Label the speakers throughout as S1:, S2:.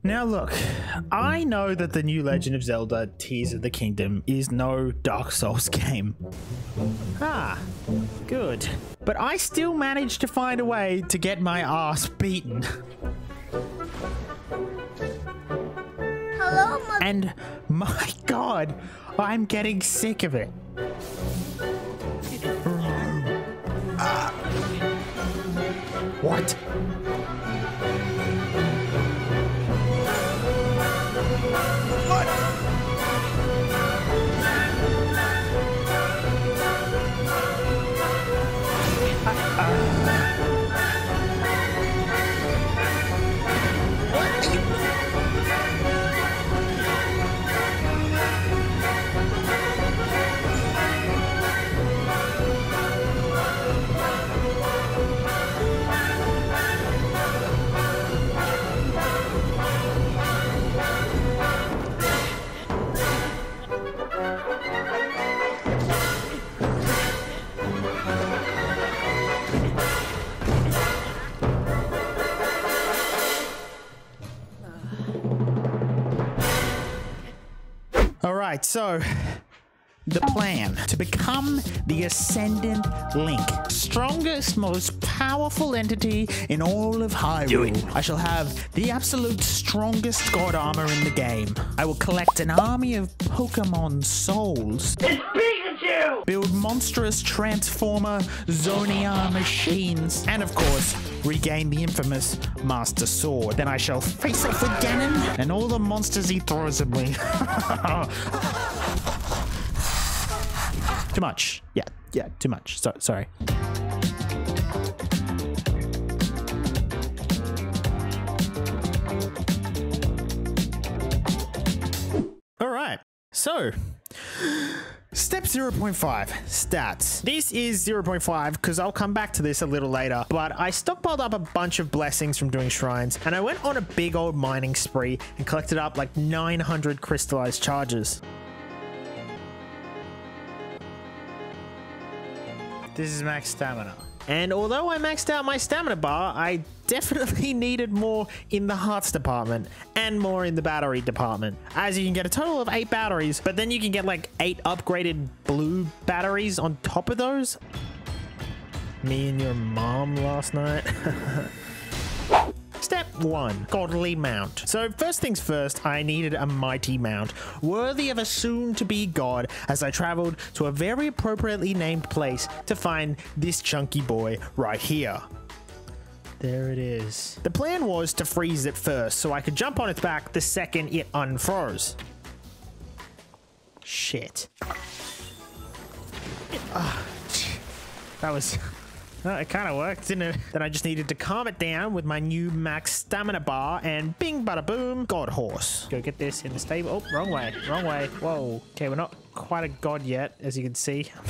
S1: Now look, I know that the new Legend of Zelda Tears of the Kingdom is no Dark Souls game. Ah, good. But I still managed to find a way to get my ass beaten.
S2: Hello, Mother.
S1: And my god, I'm getting sick of it. What? What? Alright, so the plan to become the Ascendant Link, strongest, most powerful entity in all of Hyrule. I shall have the absolute strongest god armor in the game. I will collect an army of Pokemon souls.
S3: It's Pikachu!
S1: Build monstrous Transformer Zonia machines, and of course, regain the infamous Master Sword. Then I shall face off with Ganon and all the monsters he throws at me. Too much. Yeah, too much. Sorry. All right. So, step 0.5, stats. This is 0.5 because I'll come back to this a little later, but I stockpiled up a bunch of blessings from doing shrines, and I went on a big old mining spree and collected up like 900 crystallized charges. This is max stamina. And although I maxed out my stamina bar, I definitely needed more in the hearts department and more in the battery department. As you can get a total of 8 batteries, but then you can get like 8 upgraded blue batteries on top of those. Me and your mom last night. Step 1, godly mount. So first things first, I needed a mighty mount, worthy of a soon-to-be god, as I traveled to a very appropriately named place to find this chunky boy right here. There it is. The plan was to freeze it first, so I could jump on its back the second it unfroze. Shit. That was... it kind of worked, didn't it? Then I just needed to calm it down with my new max stamina bar, and bing bada boom, god horse. Go get this in the stable. Oh, wrong way, wrong way. Whoa. Okay, we're not quite a god yet, as you can see. I'm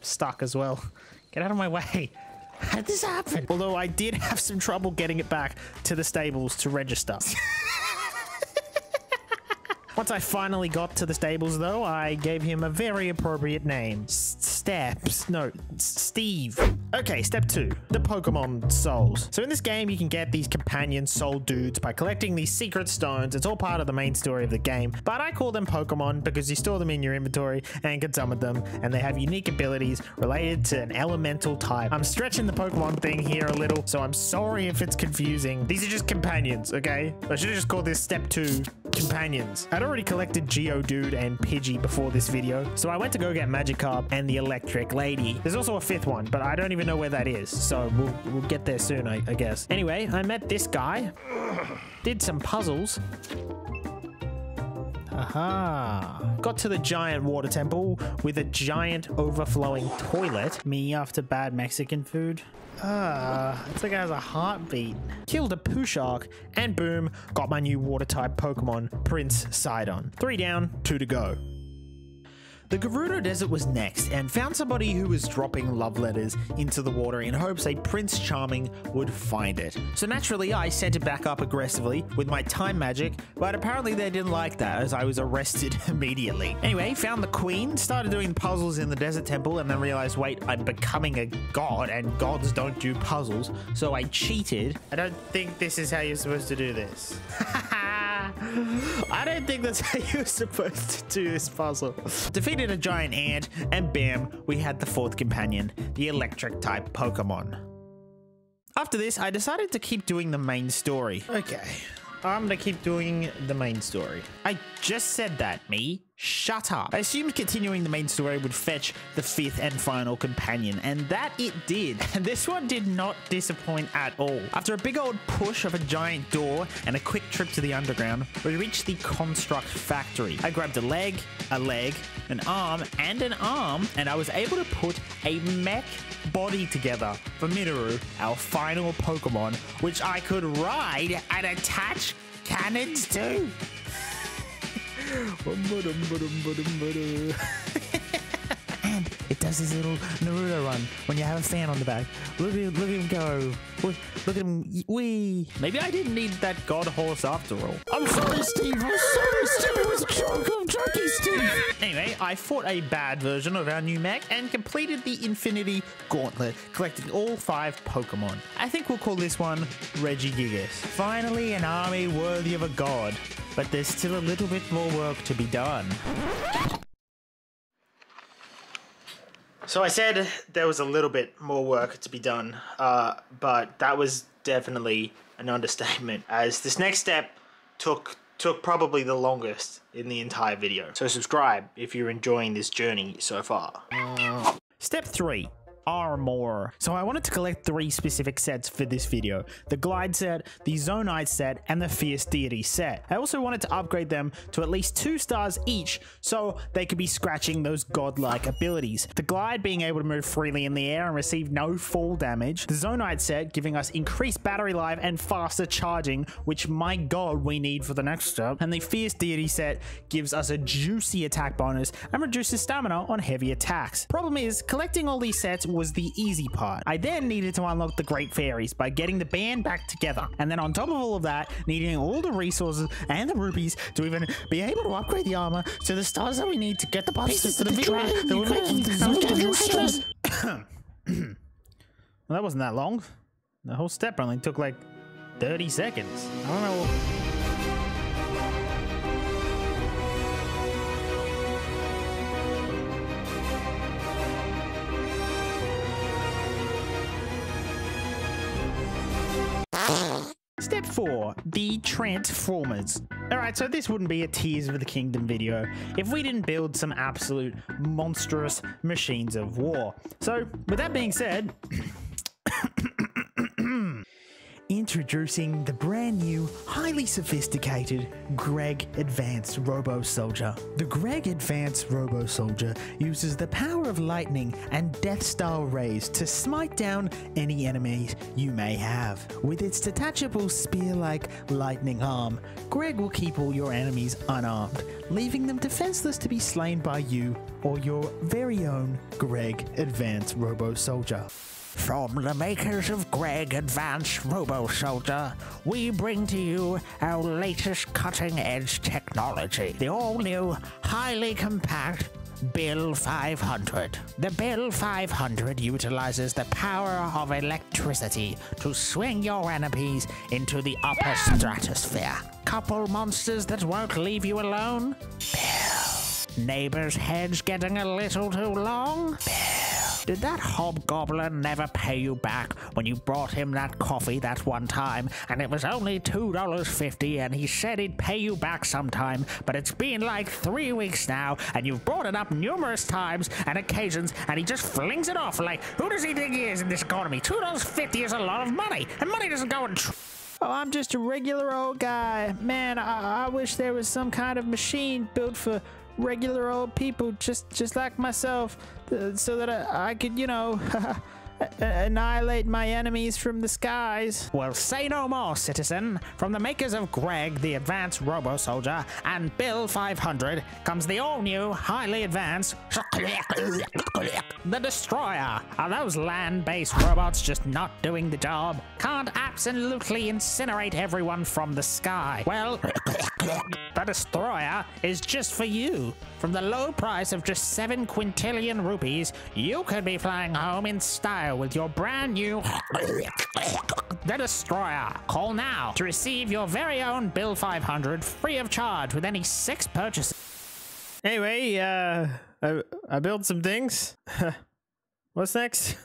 S1: stuck as well. Get out of my way. How did this happen? Although I did have some trouble getting it back to the stables to register. Once I finally got to the stables, though, I gave him a very appropriate name. Steve. Okay, step 2, the Pokemon souls. So in this game, you can get these companion soul dudes by collecting these secret stones. It's all part of the main story of the game, but I call them Pokemon because you store them in your inventory and can summon them, and they have unique abilities related to an elemental type. I'm stretching the Pokemon thing here a little, so I'm sorry if it's confusing. These are just companions, okay? I should have just called this step 2 companions. I'd already collected Geodude and Pidgey before this video, so I went to go get Magikarp and the Electric Lady. There's also a 5th one, but I don't even know where that is, so we'll get there soon, I guess. Anyway, I met this guy, did some puzzles. Aha. Got to the giant water temple with a giant overflowing toilet. Me after bad Mexican food. It's like it has a heartbeat. Killed a Pushark, and boom, got my new water type Pokemon, Prince Sidon. 3 down, 2 to go. The Gerudo Desert was next, and found somebody who was dropping love letters into the water in hopes a Prince Charming would find it. So naturally, I sent it back up aggressively with my time magic, but apparently they didn't like that as I was arrested immediately. Anyway, found the queen, started doing puzzles in the desert temple, and then realized, wait, I'm becoming a god, and gods don't do puzzles, so I cheated. I don't think this is how you're supposed to do this. I don't think that's how you're supposed to do this puzzle. Defeated a giant ant, and bam, we had the fourth companion, the electric type Pokemon. After this, I decided to keep doing the main story. Okay, I'm gonna keep doing the main story. I just said that, me. Shut up. I assumed continuing the main story would fetch the fifth and final companion, and that it did. And this one did not disappoint at all. After a big old push of a giant door and a quick trip to the underground, we reached the construct factory. I grabbed a leg, an arm, and I was able to put a mech body together for Minoru, our final Pokemon, which I could ride and attach cannons to. And it does this little Naruto run when you have a fan on the back. Look at him go. Look at him. Wee. Maybe I didn't need that god horse after all. I'm sorry, Steve. I'm sorry, Steve. It was a joke. I'm joking, Steve. Anyway, I fought a bad version of our new mech and completed the Infinity Gauntlet, collecting all 5 Pokemon. I think we'll call this one Regigigas. Finally, an army worthy of a god. But there's still a little bit more work to be done. So I said there was a little bit more work to be done, but that was definitely an understatement, as this next step took probably the longest in the entire video. So subscribe if you're enjoying this journey so far. Step 3. Armor. So I wanted to collect 3 specific sets for this video: the Glide set, the Zonite set, and the Fierce Deity set. I also wanted to upgrade them to at least 2 stars each so they could be scratching those godlike abilities. The Glide being able to move freely in the air and receive no fall damage, the Zonite set giving us increased battery life and faster charging, which my god we need for the next step, and the Fierce Deity set gives us a juicy attack bonus and reduces stamina on heavy attacks. Problem is, collecting all these sets was the easy part. I then needed to unlock the Great Fairies by getting the band back together, and then on top of all of that, needing all the resources and the rupees to even be able to upgrade the armor to the stars that we need to get the pieces to the video that we're making. Well, that wasn't that long. The whole step only took like 30 seconds. I don't know. Step 4, the Transformers. Alright, so this wouldn't be a Tears of the Kingdom video if we didn't build some absolute monstrous machines of war. So, with that being said, introducing the brand new, highly sophisticated Greg Advanced Robo Soldier. The Greg Advanced Robo Soldier uses the power of lightning and Death Star rays to smite down any enemies you may have. With its detachable spear-like lightning arm, Greg will keep all your enemies unarmed, leaving them defenseless to be slain by you or your very own Greg Advanced Robo Soldier. From the makers of Greg Advanced Robo Soldier, we bring to you our latest cutting-edge technology, the all-new, highly compact Bill 500. The Bill 500 utilizes the power of electricity to swing your enemies into the upper stratosphere. Couple monsters that won't leave you alone? Bill. Neighbor's hedge getting a little too long? Bill. Did that hobgoblin never pay you back when you brought him that coffee that one time and it was only $2.50 and he said he'd pay you back sometime, but it's been like 3 weeks now and you've brought it up numerous times and occasions and he just flings it off like, who does he think he is in this economy? $2.50 is a lot of money, and money doesn't go in... Oh, I'm just a regular old guy. Man, I wish there was some kind of machine built for regular old people just like myself, so that I could, you know, annihilate my enemies from the skies. Well, say no more, citizen. From the makers of Greg, the Advanced Robo Soldier, and Bill 500 comes the all-new, highly advanced the Destroyer. Are those land-based robots just not doing the job? Can't absolutely incinerate everyone from the sky. Well, the Destroyer is just for you. From the low price of just 7 quintillion rupees, you could be flying home in style with your brand new
S2: the Destroyer. Call now to receive your very own Bill 500 free of charge with any 6 purchases.
S1: Anyway, I built some things. What's next?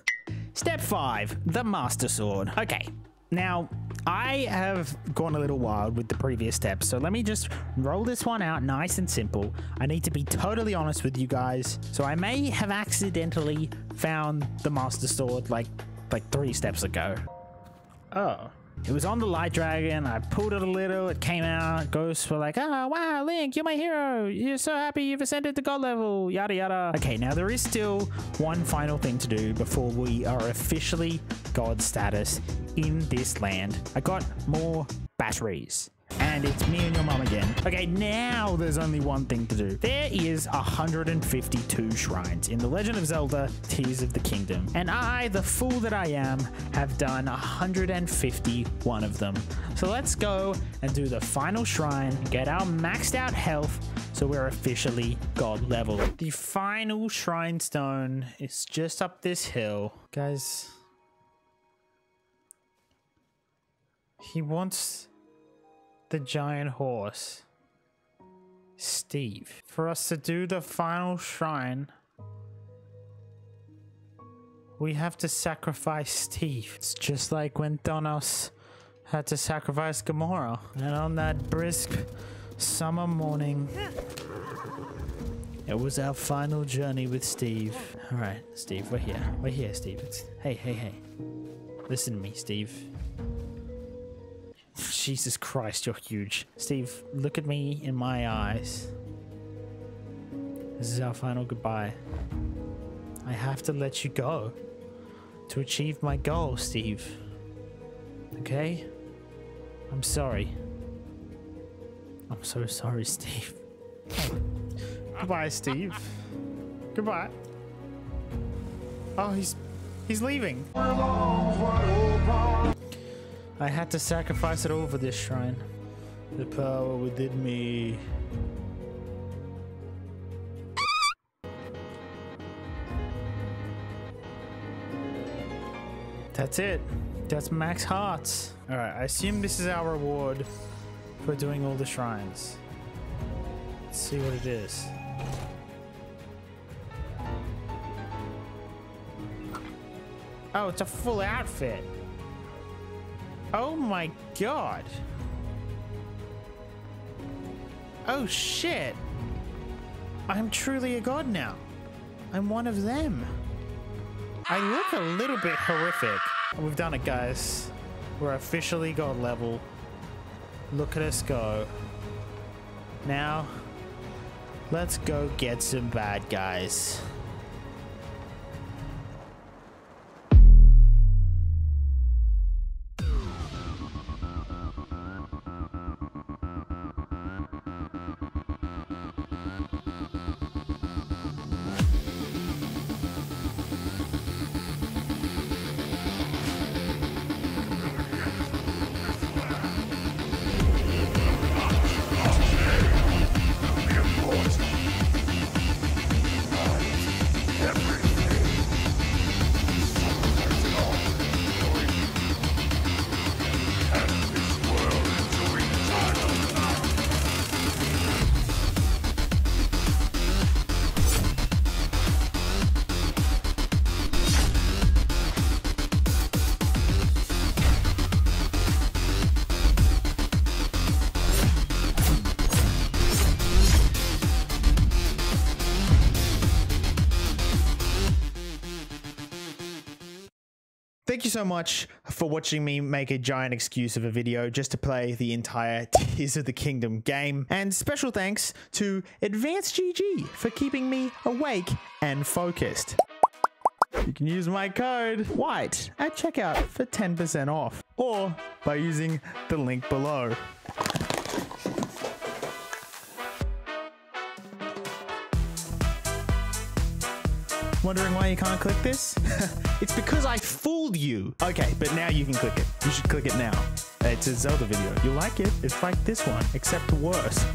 S2: Step 5, the Master Sword.
S1: Okay, now I have gone a little wild with the previous steps, so let me just roll this one out nice and simple. I need to be totally honest with you guys. So I may have accidentally found the Master Sword like 3 steps ago. Oh. It was on the Light Dragon. I pulled it a little. It came out. Ghosts were like, oh, wow, Link, you're my hero. You're so happy you've ascended to God level. Yada, yada. Okay, now there is still one final thing to do before we are officially God status in this land. I got more batteries. And it's me and your mom again. Okay, now there's only one thing to do. There is 152 shrines in The Legend of Zelda Tears of the Kingdom. And I, the fool that I am, have done 151 of them. So let's go and do the final shrine, get our maxed out health, so we're officially God level. The final shrine stone is just up this hill. Guys, he wants the giant horse, Steve. For us to do the final shrine, we have to sacrifice Steve. It's just like when Thanos had to sacrifice Gamora. And on that brisk summer morning, it was our final journey with Steve. All right, Steve, we're here. We're here, Steve. Hey. Listen to me, Steve. Jesus Christ, you're huge. Steve, look at me in my eyes. This is our final goodbye. I have to let you go to achieve my goal, Steve. Okay? I'm sorry. I'm so sorry, Steve. Goodbye, Steve. Goodbye. Oh, he's leaving. I had to sacrifice it all for this shrine. The power within me. That's it. That's max hearts. Alright, I assume this is our reward for doing all the shrines. Let's see what it is. Oh, it's a full outfit. Oh my god. Oh shit. I'm truly a god now. I'm one of them. I look a little bit horrific. We've done it, guys. We're officially god level. Look at us go. Now, let's go get some bad guys. Thank you so much for watching me make a giant excuse of a video just to play the entire Tears of the Kingdom game. And special thanks to Advanced GG for keeping me awake and focused. You can use my code wight at checkout for 10% off, or by using the link below. Wondering why you can't click this? It's because I fooled you. Okay, but now you can click it. You should click it now. It's a Zelda video. You'll like it. It's like this one, except worse.